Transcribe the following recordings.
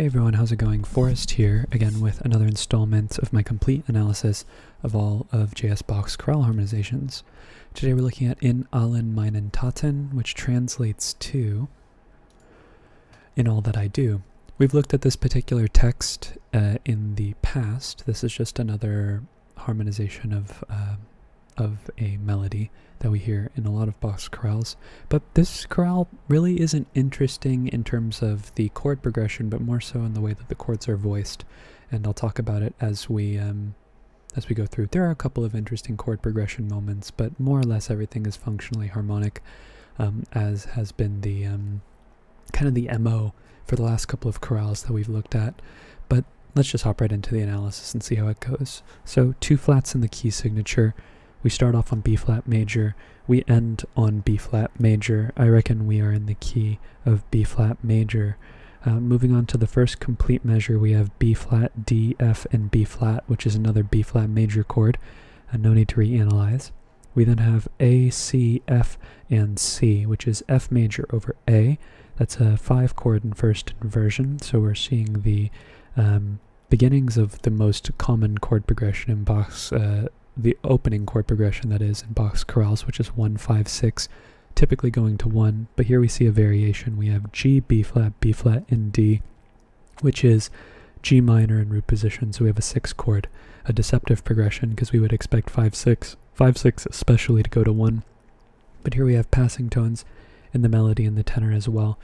Hey everyone, how's it going? Forrest here, again with another installment of my complete analysis of all of J.S. Bach's chorale harmonizations. Today we're looking at In allen meinen Taten, which translates to In all that I do. We've looked at this particular text in the past. This is just another harmonization of a melody that we hear in a lot of Bach's chorales. But this chorale really isn't interesting in terms of the chord progression, but more so in the way that the chords are voiced. And I'll talk about it as we go through. There are a couple of interesting chord progression moments, but more or less everything is functionally harmonic, as has been the kind of the MO for the last couple of chorales that we've looked at. But let's just hop right into the analysis and see how it goes. So 2 flats in the key signature. We start off on B flat major, we end on B flat major. I reckon we are in the key of B flat major. Moving on to the first complete measure, we have B flat, D, F, and B flat, which is another B flat major chord. No need to reanalyze. We then have A, C, F, and C, which is F major over A. That's a 5 chord in first inversion, so we're seeing the beginnings of the most common chord progression in Bach's the opening chord progression, that is, in Bach's chorales, which is 1, 5, 6, typically going to 1, but here we see a variation. We have G, B flat, and D, which is G minor in root position, so we have a 6 chord, a deceptive progression, because we would expect 5, 6 especially to go to 1, but here we have passing tones in the melody and the tenor as well,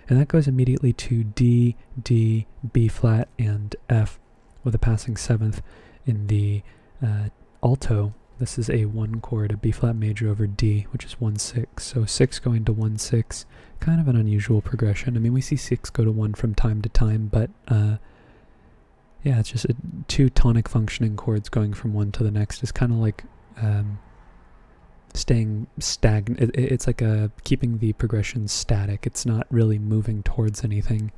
and that goes immediately to D, D, B flat, and F, with a passing 7th in the alto. This is a 1 chord, a B flat major over D, which is 1, 6. So 6 going to 1, 6, kind of an unusual progression. I mean, we see 6 go to 1 from time to time, but yeah, it's just 2 tonic functioning chords going from one to the next is kind of like staying stagnant. It's like keeping the progression static. It's not really moving towards anything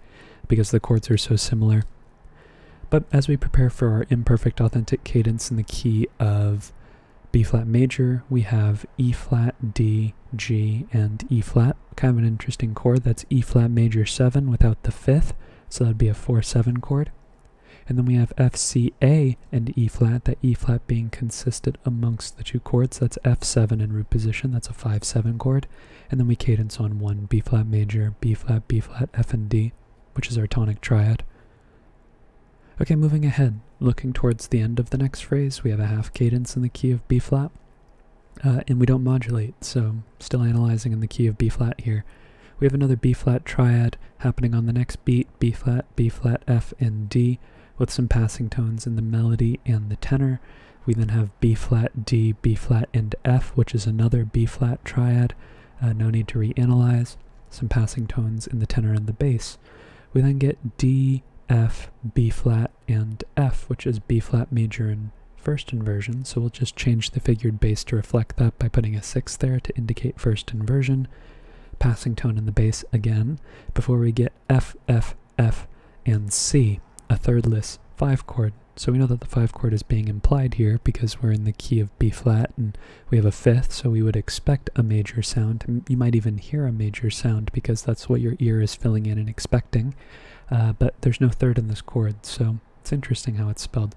because the chords are so similar. But as we prepare for our imperfect authentic cadence in the key of B flat major, we have E flat, D, G, and E flat. Kind of an interesting chord. That's E flat major 7 without the 5th, so that'd be a 4-7 chord. And then we have F, C, A, and E flat, that E flat being consistent amongst the 2 chords. That's F7 in root position, that's a 5-7 chord. And then we cadence on 1, B flat major, B flat, F, and D, which is our tonic triad. Okay, moving ahead, looking towards the end of the next phrase, we have a half cadence in the key of B flat, and we don't modulate, so still analyzing in the key of B flat here. We have another B flat triad happening on the next beat, B flat, F, and D, with some passing tones in the melody and the tenor. We then have B flat, D, B flat, and F, which is another B flat triad. No need to reanalyze. Some passing tones in the tenor and the bass. We then get D, F, B flat, and F, which is B flat major in first inversion, so we'll just change the figured bass to reflect that by putting a 6 there to indicate first inversion. Passing tone in the bass again, before we get F, F, F, and C, a thirdless 5 chord. So we know that the 5 chord is being implied here because we're in the key of B flat and we have a 5th, so we would expect a major sound. You might even hear a major sound because that's what your ear is filling in and expecting. But there's no 3rd in this chord, so it's interesting how it's spelled.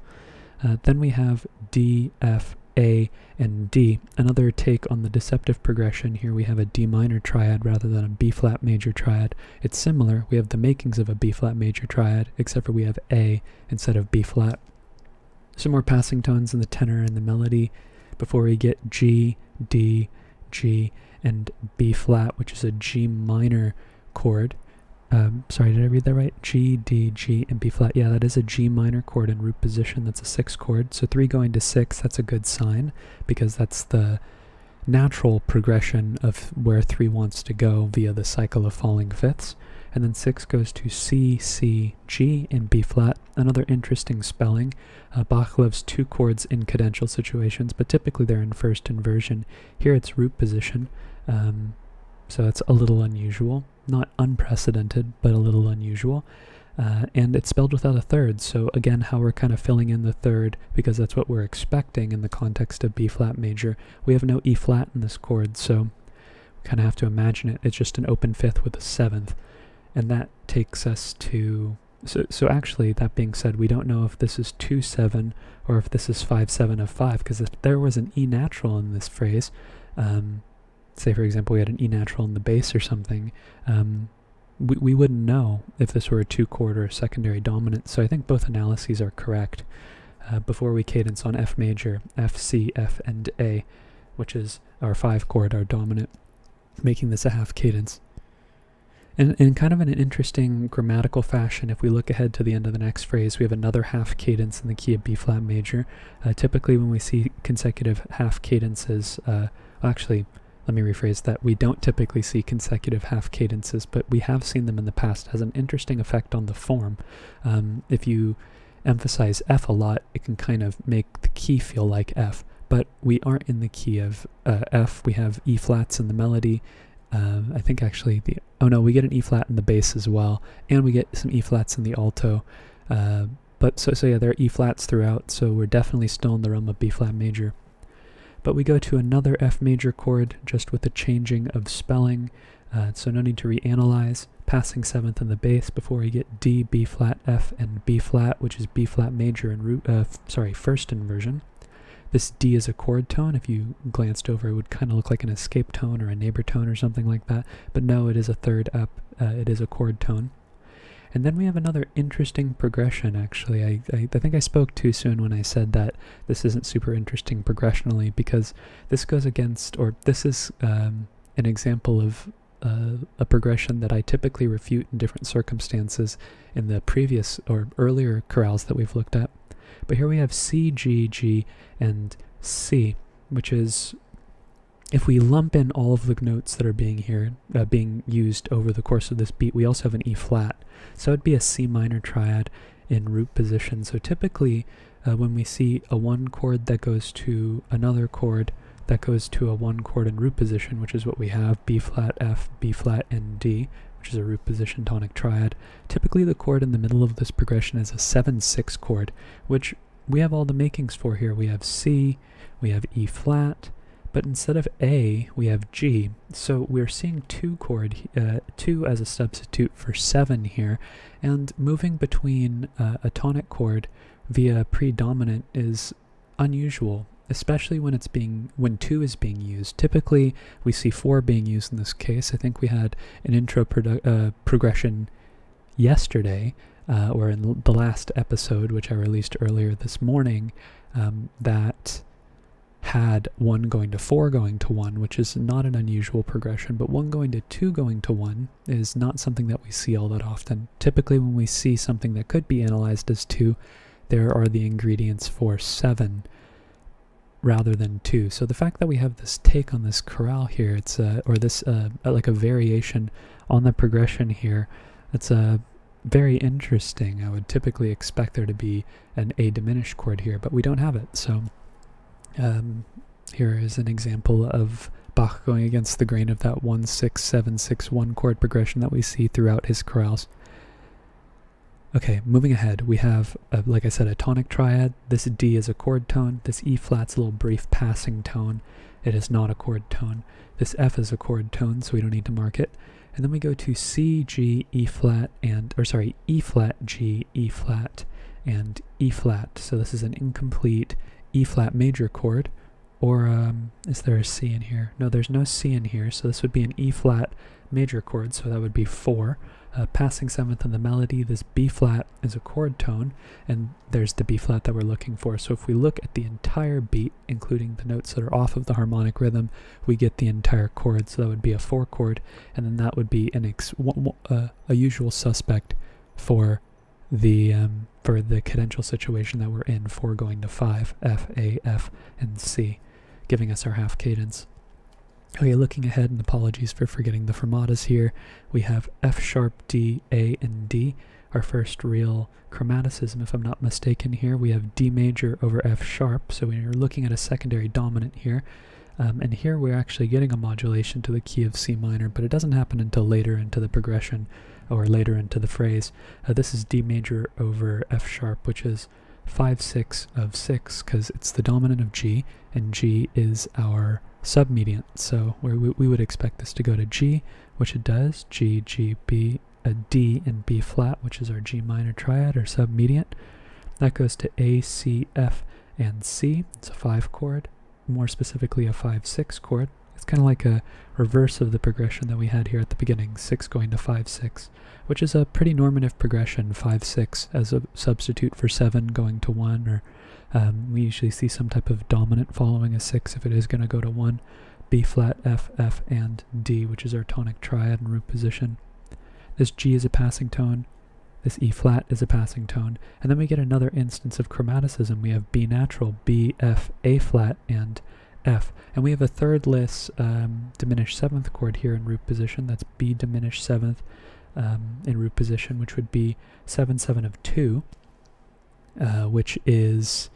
Then we have D, F, A, and D. Another take on the deceptive progression. Here we have a D minor triad rather than a B flat major triad. It's similar. We have the makings of a B flat major triad, except for we have A instead of B flat. Some more passing tones in the tenor and the melody before we get G, D, G, and B flat, which is a G minor chord. Sorry, did I read that right? G, D, G, and B flat. Yeah, that is a G minor chord in root position. That's a 6 chord. So 3 going to 6, that's a good sign because that's the natural progression of where 3 wants to go via the cycle of falling fifths. And then 6 goes to C, C, G, and B flat. Another interesting spelling. Bach loves 2 chords in cadential situations, but typically they're in first inversion. Here it's root position. So it's a little unusual, not unprecedented, but a little unusual. And it's spelled without a 3rd, so again, how we're kind of filling in the 3rd, because that's what we're expecting in the context of B flat major. We have no E flat in this chord, so we kind of have to imagine it. It's just an open 5th with a 7th, and that takes us to So actually, that being said, we don't know if this is 2/7 or if this is 5/7 of 5, because if there was an E natural in this phrase, say for example we had an E natural in the bass or something, we wouldn't know if this were a 2-chord or a secondary dominant. So I think both analyses are correct. Before we cadence on F major, F, C, F, and A, which is our 5-chord, our dominant, making this a half cadence. And in kind of an interesting grammatical fashion, if we look ahead to the end of the next phrase, we have another half cadence in the key of B flat major. Typically when we see consecutive half cadences, actually, let me rephrase that, we don't typically see consecutive half cadences, but we have seen them in the past. It has an interesting effect on the form. If you emphasize F a lot, it can kind of make the key feel like F, but we aren't in the key of F. We have E flats in the melody. I think actually we get an E flat in the bass as well, and we get some E flats in the alto. But so yeah, there are E flats throughout, so we're definitely still in the realm of B flat major. But we go to another F major chord, just with the changing of spelling, so no need to reanalyze. Passing 7th in the bass before we get D, B flat, F, and B flat, which is B flat major in first inversion. This D is a chord tone. If you glanced over, it would kind of look like an escape tone or a neighbor tone or something like that. But no, it is a third up. It is a chord tone. And then we have another interesting progression, actually. I think I spoke too soon when I said that this isn't super interesting progressionally, because this goes against, or this is an example of a progression that I typically refute in different circumstances in the previous or earlier chorales that we've looked at. But here we have C, G, G, and C, which is, if we lump in all of the notes that are being used over the course of this beat, we also have an E flat. So it'd be a C minor triad in root position. So typically, when we see a 1 chord that goes to another chord that goes to a 1 chord in root position, which is what we have, B flat, F, B flat, and D, which is a root position tonic triad. Typically the chord in the middle of this progression is a 7/6 chord, which we have all the makings for here. We have C, we have E flat, but instead of A, we have G. So we're seeing 2 as a substitute for 7 here, and moving between a tonic chord via predominant is unusual, especially when 2 is being used. Typically, we see 4 being used in this case. I think we had an intro progression yesterday, or in the last episode, which I released earlier this morning, that had 1 going to 4 going to 1, which is not an unusual progression, but 1 going to 2 going to 1 is not something that we see all that often. Typically, when we see something that could be analyzed as 2, there are the ingredients for 7 rather than 2. So the fact that we have this take on this chorale here, it's like a variation on the progression here, it's very interesting. I would typically expect there to be an A diminished chord here, but we don't have it. So here is an example of Bach going against the grain of that 1-6-7-6-1 chord progression that we see throughout his chorales. Okay, moving ahead, we have, like I said, a tonic triad. This D is a chord tone. This E flat's a little brief passing tone. It is not a chord tone. This F is a chord tone, so we don't need to mark it. And then we go to C, G, E flat, E flat, G, E flat, and E flat. So this is an incomplete E flat major chord. Or is there a C in here? No, there's no C in here, so this would be an E flat major chord, so that would be 4. Passing 7th in the melody, this B flat is a chord tone, and there's the B flat that we're looking for. So if we look at the entire beat, including the notes that are off of the harmonic rhythm, we get the entire chord. So that would be a 4 chord, and then that would be a usual suspect for the cadential situation that we're in, 4 going to 5, F, A, F, and C, giving us our half cadence. Okay, looking ahead, and apologies for forgetting the fermatas here, we have F sharp, D, A, and D, our first real chromaticism, if I'm not mistaken here. We have D major over F sharp, so we're looking at a secondary dominant here. And here we're actually getting a modulation to the key of C minor, but it doesn't happen until later into the progression, or later into the phrase. This is D major over F sharp, which is 5-6 of 6, because it's the dominant of G, and G is our submediant. So we would expect this to go to G, which it does, G, G, B, a D in B flat, which is our G minor triad or submediate. That goes to A, C, F, and C. It's a 5 chord, more specifically a 5-6 chord. It's kind of like a reverse of the progression that we had here at the beginning, 6 going to 5-6, which is a pretty normative progression, 5-6 as a substitute for 7 going to 1, or we usually see some type of dominant following a 6 if it is going to go to 1. B flat, F, F, and D, which is our tonic triad and root position. This G is a passing tone. This E flat is a passing tone. And then we get another instance of chromaticism. We have B natural, B, F, A flat, and F. And we have a thirdless diminished 7th chord here in root position. That's B diminished 7th in root position, which would be 7-7 of 2, which is...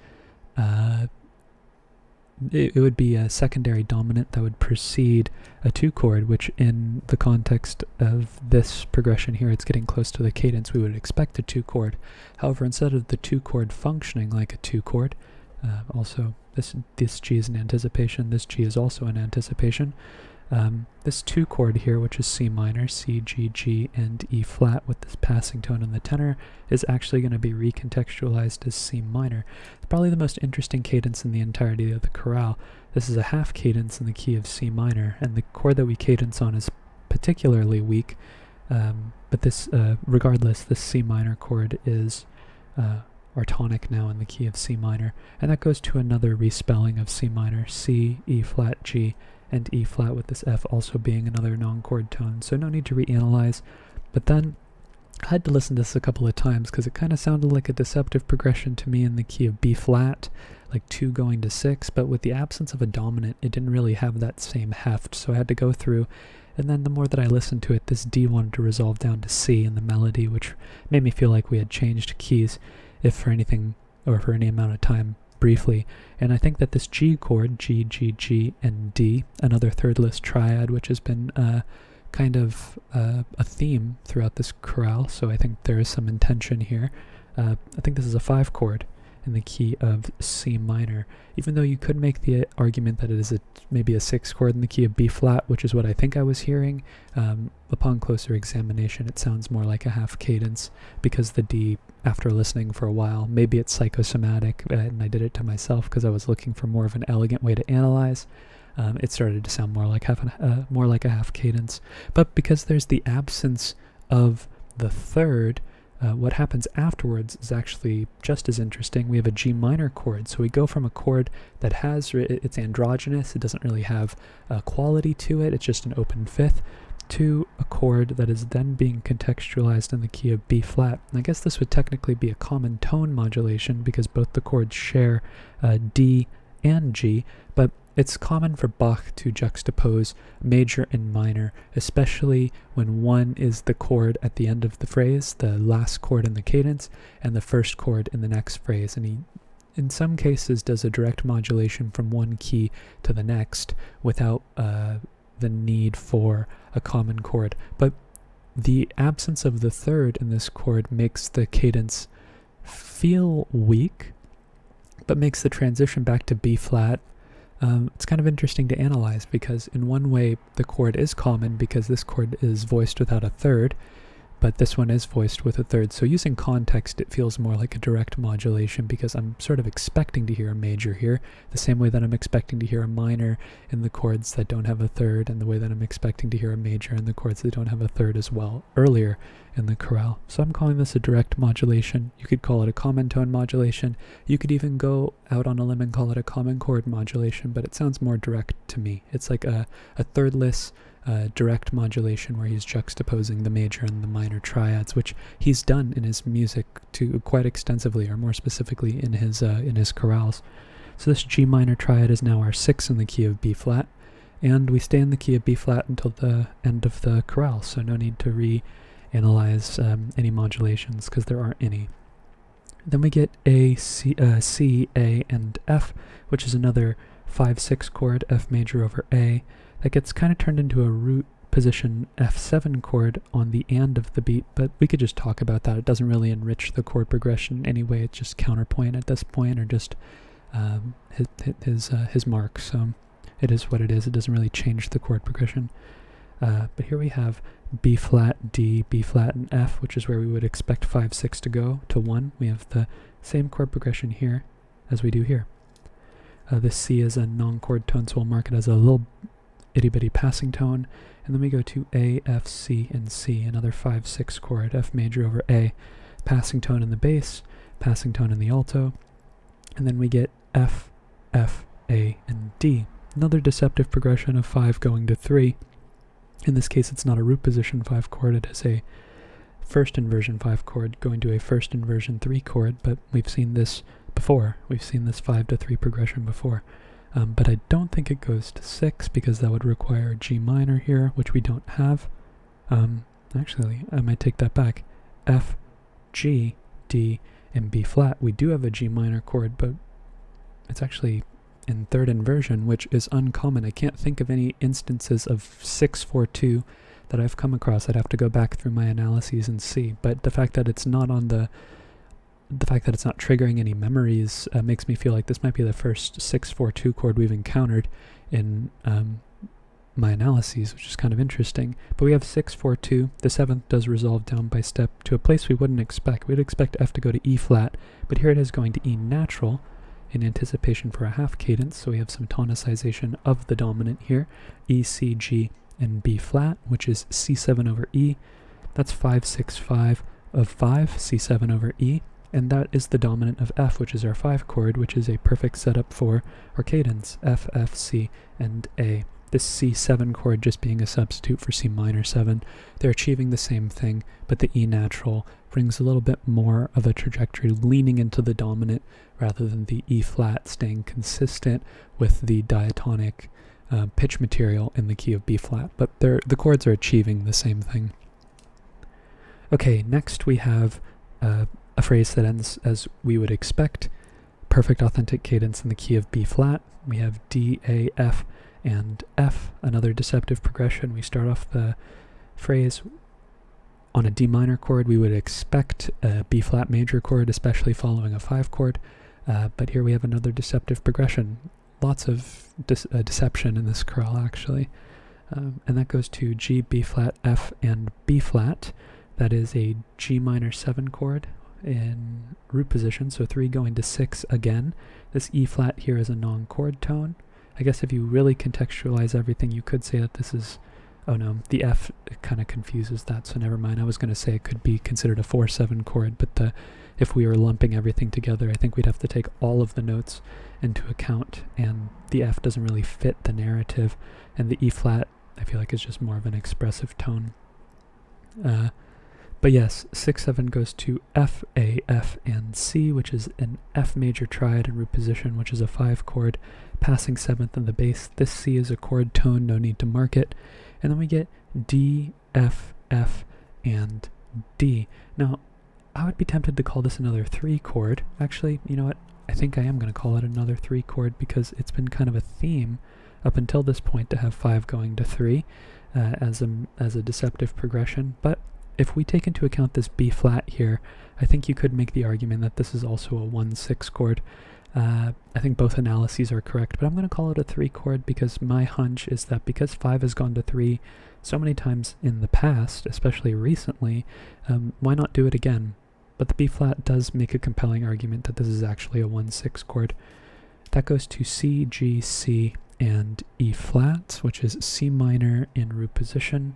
it would be a secondary dominant that would precede a 2 chord, which in the context of this progression here, it's getting close to the cadence. We would expect a 2 chord. However, instead of the 2 chord functioning like a 2 chord, also this G is an anticipation, this G is also an anticipation. This 2 chord here, which is C minor, C, G, G, and E flat with this passing tone in the tenor, is actually going to be recontextualized as C minor. It's probably the most interesting cadence in the entirety of the chorale. This is a half cadence in the key of C minor, and the chord that we cadence on is particularly weak, but this, regardless, this C minor chord is our tonic now in the key of C minor, and that goes to another respelling of C minor, C, E flat, G, and E flat with this F also being another non-chord tone, so no need to reanalyze. But then I had to listen to this a couple of times because it kind of sounded like a deceptive progression to me in the key of B flat, like 2 going to 6, but with the absence of a dominant, it didn't really have that same heft, so I had to go through. And then the more that I listened to it, this D wanted to resolve down to C in the melody, which made me feel like we had changed keys, if for anything, or for any amount of time, briefly. And I think that this G chord, G, G, G, and D, another thirdless triad, which has been kind of a theme throughout this chorale, so I think there is some intention here. I think this is a 5 chord in the key of C minor, even though you could make the argument that it is maybe a 6 chord in the key of B flat, which is what I think I was hearing. Upon closer examination, it sounds more like a half cadence, because the D, after listening for a while, maybe it's psychosomatic, and I did it to myself because I was looking for more of an elegant way to analyze. It started to sound more like a half cadence, but because there's the absence of the third, what happens afterwards is actually just as interesting. We have a G minor chord, so we go from a chord that has, it's androgynous, it doesn't really have a quality to it, it's just an open 5th, to a chord that is then being contextualized in the key of B flat. And I guess this would technically be a common tone modulation because both the chords share D and G, but it's common for Bach to juxtapose major and minor, especially when one is the chord at the end of the phrase, the last chord in the cadence, and the first chord in the next phrase. And he, in some cases, does a direct modulation from one key to the next without the need for a common chord. But the absence of the third in this chord makes the cadence feel weak, but makes the transition back to B flat. It's kind of interesting to analyze because in one way the chord is common because this chord is voiced without a third, but this one is voiced with a third. So using context, it feels more like a direct modulation because I'm sort of expecting to hear a major here, the same way that I'm expecting to hear a minor in the chords that don't have a third, and the way that I'm expecting to hear a major in the chords that don't have a third as well earlier in the chorale. So I'm calling this a direct modulation. You could call it a common tone modulation. You could even go out on a limb and call it a common chord modulation, but it sounds more direct to me. It's like a thirdless direct modulation where he's juxtaposing the major and the minor triads, which he's done in his music quite extensively, or more specifically in his chorales. So this G minor triad is now our 6 in the key of B flat, and we stay in the key of B flat until the end of the chorale, so no need to reanalyze any modulations because there aren't any. Then we get A, C, A, and F, which is another 5-6 chord, F major over A, that gets kind of turned into a root position F7 chord on the and of the beat, but we could just talk about that. It doesn't really enrich the chord progression anyway. It's just counterpoint at this point, or just his mark. So it is what it is. It doesn't really change the chord progression. But here we have B flat, D, B flat, and F, which is where we would expect 5, 6 to go to 1. We have the same chord progression here as we do here. This C is a non-chord tone, so we'll mark it as a little itty-bitty passing tone. And then we go to A, F, C, and C, another 5, 6 chord, F major over A, passing tone in the bass, passing tone in the alto, and then we get F, F, A, and D. Another deceptive progression of 5 going to 3. In this case, it's not a root position 5 chord, it is a first inversion 5 chord going to a first inversion 3 chord, but we've seen this before. We've seen this 5 to 3 progression before. But I don't think it goes to 6 because that would require G minor here, which we don't have. Actually, I might take that back. F, G, D, and B flat. We do have a G minor chord, but it's actually in third inversion, which is uncommon. I can't think of any instances of 6-4-2 that I've come across. I'd have to go back through my analyses and see. But the fact that it's not on the fact that it's not triggering any memories makes me feel like this might be the first 6-4-2 chord we've encountered in my analyses, which is kind of interesting. But we have 6-4-2. The 7th does resolve down by step to a place we wouldn't expect. We'd expect F to go to E flat, but here it is going to E natural in anticipation for a half cadence, so we have some tonicization of the dominant here. E, C, G, and B flat, which is C7 over E. That's 5-6-5 of 5, C7 over E. And that is the dominant of F, which is our 5 chord, which is a perfect setup for our cadence, F, F, C, and A. This C7 chord just being a substitute for C minor 7. They're achieving the same thing, but the E natural brings a little bit more of a trajectory leaning into the dominant rather than the E flat staying consistent with the diatonic pitch material in the key of B flat. But the chords are achieving the same thing. Okay, next we have a phrase that ends as we would expect. Perfect authentic cadence in the key of B flat. We have D, A, F, and F, another deceptive progression. We start off the phrase on a D minor chord. We would expect a B flat major chord, especially following a 5 chord, but here we have another deceptive progression. Lots of deception in this chorale, actually. And that goes to G, B flat, F, and B flat. That is a G minor 7 chord in root position, so 3 going to 6 again. This E flat here is a non-chord tone. I guess if you really contextualize everything, you could say that this is, oh no, the F kind of confuses that, so never mind. I was going to say it could be considered a 4-7 chord, but if we were lumping everything together, I think we'd have to take all of the notes into account, and the F doesn't really fit the narrative, and the E flat, I feel like, is just more of an expressive tone. But yes, 6-7 goes to F, A, F, and C, which is an F major triad in root position, which is a 5 chord, passing 7th in the bass. This C is a chord tone, no need to mark it. And then we get D, F, F, and D. Now, I would be tempted to call this another 3 chord. Actually, you know what? I think I am going to call it another 3 chord because it's been kind of a theme up until this point to have 5 going to 3 as a deceptive progression. But if we take into account this B flat here, I think you could make the argument that this is also a 1-6 chord. I think both analyses are correct, but I'm going to call it a 3 chord because my hunch is that because 5 has gone to 3 so many times in the past, especially recently, why not do it again? But the B flat does make a compelling argument that this is actually a 1-6 chord. That goes to C, G, C, and E flat, which is C minor in root position.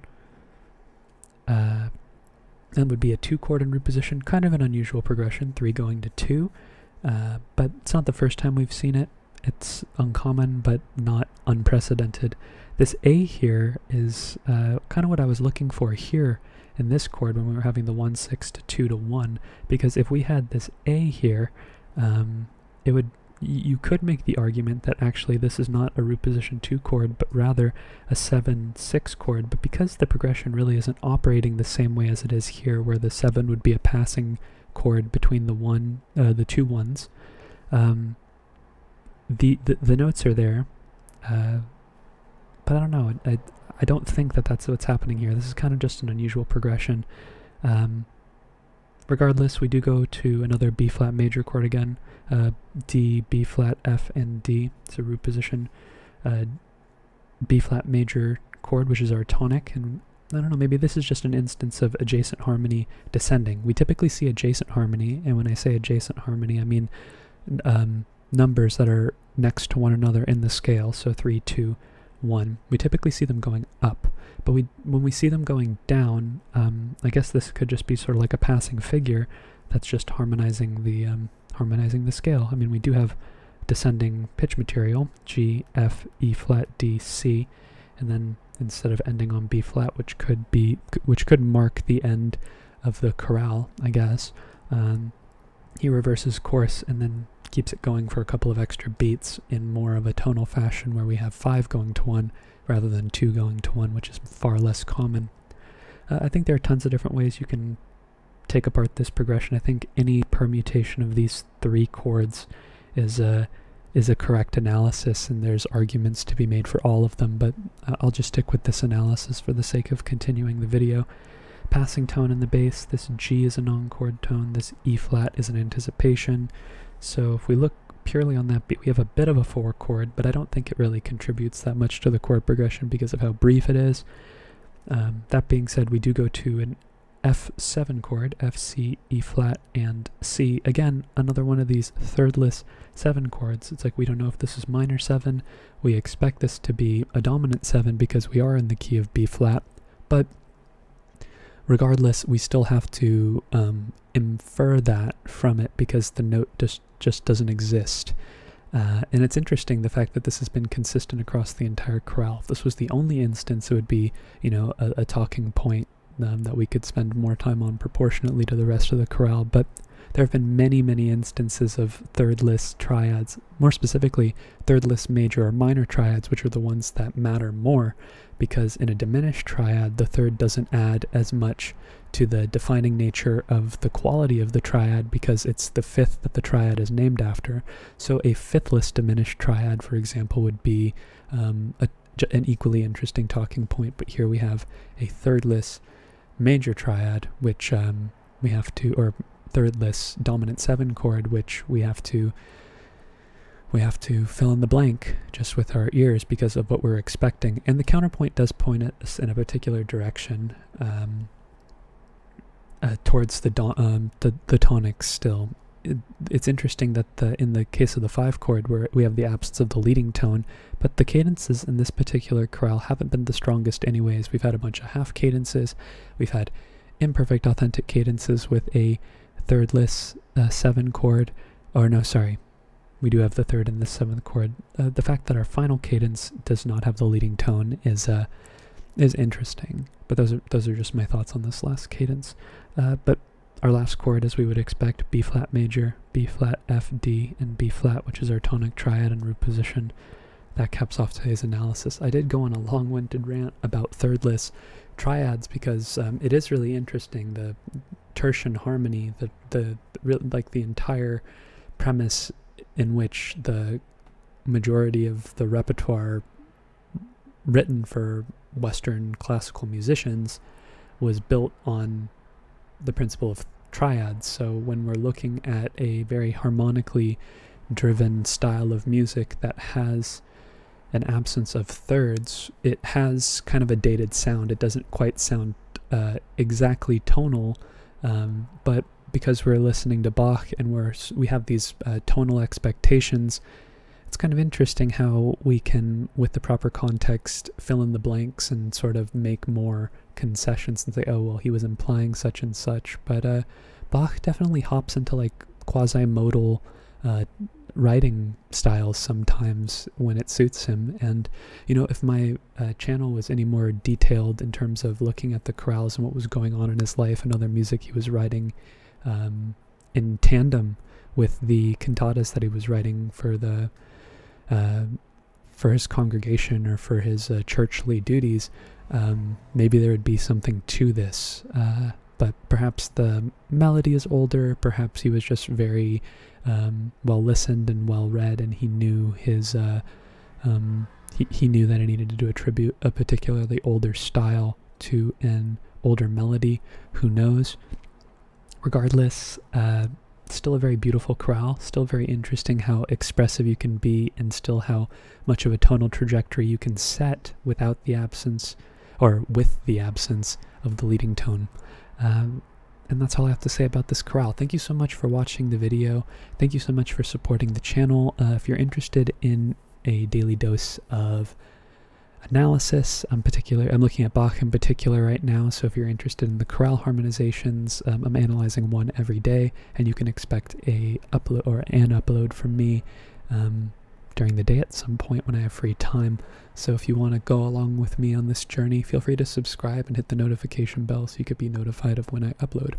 That would be a 2 chord in root position, kind of an unusual progression, 3 going to 2, but it's not the first time we've seen it. It's uncommon, but not unprecedented. This A here is kind of what I was looking for here in this chord when we were having the 1-6 to 2 to 1, because if we had this A here, you could make the argument that actually this is not a root position 2 chord, but rather a 7-6 chord. But because the progression really isn't operating the same way as it is here, where the 7 would be a passing chord between the 2 ones, the notes are there, but I don't know. I don't think that that's what's happening here. This is kind of just an unusual progression. Regardless, we do go to another B flat major chord again. D, B flat, F, and D. It's a root position B flat major chord, which is our tonic, and I don't know, maybe this is just an instance of adjacent harmony descending. We typically see adjacent harmony, and when I say adjacent harmony, I mean numbers that are next to one another in the scale, so 3, 2, 1. We typically see them going up, but when we see them going down, I guess this could just be sort of like a passing figure that's just harmonizing the scale. I mean, we do have descending pitch material, G, F, E flat, D, C, and then instead of ending on B flat, which could mark the end of the chorale, I guess, he reverses course and then keeps it going for a couple of extra beats in more of a tonal fashion where we have 5 going to 1 rather than 2 going to 1, which is far less common. I think there are tons of different ways you can take apart this progression. I think any permutation of these 3 chords is a correct analysis, and there's arguments to be made for all of them, but I'll just stick with this analysis for the sake of continuing the video. Passing tone in the bass, this G is a non-chord tone, this E flat is an anticipation. So if we look purely on that beat, we have a bit of a 4 chord, but I don't think it really contributes that much to the chord progression because of how brief it is. That being said, we do go to an F7 chord, F, C, E flat, and C. Again, another one of these thirdless 7 chords. It's like we don't know if this is minor 7. We expect this to be a dominant 7 because we are in the key of B flat, but regardless, we still have to infer that from it because the note just doesn't exist. And it's interesting the fact that this has been consistent across the entire chorale. If this was the only instance, it would be, you know, a talking point that we could spend more time on proportionately to the rest of the chorale, but there have been many, many instances of thirdless triads, more specifically thirdless major or minor triads, which are the ones that matter more, because in a diminished triad, the third doesn't add as much to the defining nature of the quality of the triad because it's the 5th that the triad is named after. So a fifthless diminished triad, for example, would be an equally interesting talking point, but here we have a thirdless major triad, which we have to, or thirdless dominant 7 chord, which we have to fill in the blank just with our ears because of what we're expecting. And the counterpoint does point us in a particular direction towards the tonics still. It's interesting that in the case of the 5 chord, where we have the absence of the leading tone, but the cadences in this particular chorale haven't been the strongest anyways. We've had a bunch of half cadences. We've had imperfect authentic cadences with a thirdless 7 chord, or no, sorry, we do have the 3rd and the 7th chord. The fact that our final cadence does not have the leading tone is interesting, but those are just my thoughts on this last cadence. But our last chord, as we would expect, B flat major, B flat, F, D, and B flat, which is our tonic triad and root position. That caps off today's analysis. I did go on a long-winded rant about thirdless triads because it is really interesting. The tertian harmony, like the entire premise in which the majority of the repertoire written for Western classical musicians was built on the principle of triads. So when we're looking at a very harmonically driven style of music that has an absence of thirds, it has kind of a dated sound. It doesn't quite sound exactly tonal, but because we're listening to Bach and we have these tonal expectations, it's kind of interesting how we can, with the proper context, fill in the blanks and sort of make more concessions and say, oh, well, he was implying such and such. But Bach definitely hops into like quasi-modal writing styles sometimes when it suits him. And, you know, if my channel was any more detailed in terms of looking at the chorales and what was going on in his life and other music he was writing in tandem with the cantatas that he was writing for the for his congregation or for his churchly duties, maybe there would be something to this. But perhaps the melody is older, perhaps he was just very well listened and well read, and he knew his he knew that he needed to attribute a particularly older style to an older melody. Who knows? Regardless, still a very beautiful chorale, still very interesting how expressive you can be, and still how much of a tonal trajectory you can set without the absence, or with the absence of the leading tone. And that's all I have to say about this chorale. Thank you so much for watching the video. Thank you so much for supporting the channel. If you're interested in a daily dose of analysis, I'm looking at Bach in particular right now, so if you're interested in the chorale harmonizations, I'm analyzing one every day, and you can expect an upload from me during the day at some point when I have free time. So if you want to go along with me on this journey, feel free to subscribe and hit the notification bell so you could be notified of when I upload.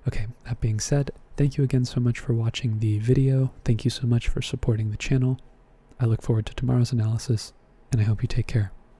Okay, that being said, thank you again so much for watching the video. Thank you so much for supporting the channel. I look forward to tomorrow's analysis, and I hope you take care.